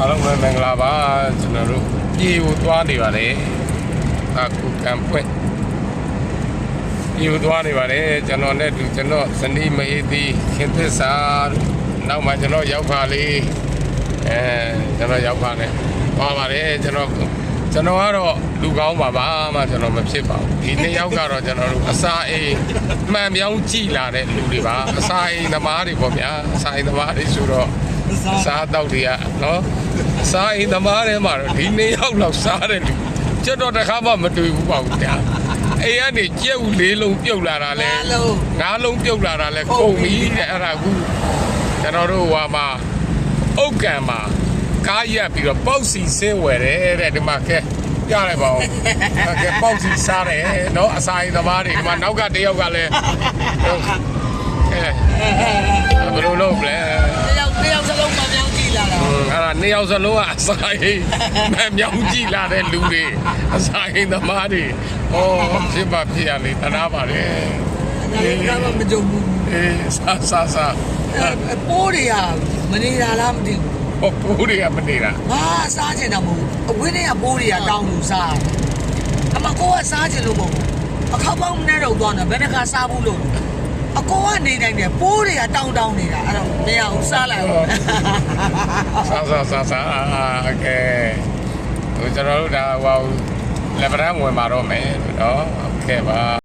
အားလုံးပဲမင်္ဂလာပါကျွန်တော်တို့ပြေကိုသွားနေပါတယ်အခုကံပွင့်ပြေကိုသွားနေပါတယ်ကျွန်တော်နဲ့ကျွန်တော်ဇနီးမအေးသည်ခင်သစ္စာနောက်မှကျွန်တော်ရောက်ပါလေကျွန်တော်ရောက်ပါနဲ့သွားပါတယ်ကျွန်တော်ကတော့လူကောင်းပါမှကျွန်တော်မဖြစ်ပါဘူးဒီနေ့ရောက်ကတော့ကျွန်တော်တို့အစာအိမ်မှန်ပြောင်းကြည့်လာတဲ့လူတွေပါအစာအိမ်သမားတွေပေါ့ဗျာအစာအိမ်သမားတွေဆိုတော့စားတော့တွေကနော်စားအိမ်သမားတွေမှာတော့ဒီနေ့ရောက်တော့စားတယ်လူကျွန်တော်တခါမှမတွေ့ဘူးပေါ့ဗျာအိမ်ကနေကြက်ဦး၄လုံးပြုတ်လာတာလဲ၅လုံးပြုတ်လာတာလဲကုန်ပြီတဲ့အဲ့ဒါကူကျွန်တော်တို့ဟိုမှာအုတ်ကံမှာကားရက်ပြီးတော့ပေါက်စီဆင်းဝယ်တယ်တဲ့ဒီမှာခဲပြလိုက်ပါဦးကဲပေါက်စီစားတယ်နော်အစာအိမ်သမားတွေဒီမှာနောက်ကတယောက်ကလည်းဘယ်လိုလုပ်လဲတယောက်စလုံးမမြောင်းကြည့်လာတာအဲ့ဒါနှစ်ယောက်စလုံးကအစာအိမ်မမြောင်းကြည့်လာတဲ့လူတွေအစာအိမ်သမားတွေဟောဖြစ်ပါဖြစ်ရလေတနာပါလေဒါကမကြုံဘူးစားပိုးတွေကမနေတာလားမသိဘူးပိုးတွေကမနေတာငါစားချင်တာမဟုတ်အဝင်းတွေကပိုးတွေကတောင်းလို့စားအမကိုကစားချင်လို့မဟုတ်အခောက်ပေါင်းနဲ့တော့သွားတယ်ဘယ်နှခါစားဘူးလို့အကိုကနေတိုင်းနဲ့ပိုးတွေကတောင်းနေတာအဲ့တော့မရဘူးစားလိုက်စားโอเคကျွန်တော်တို့ဒါဟိုလက်ဗရန်ဝင်มาတော့မယ်နော်โอเคပါ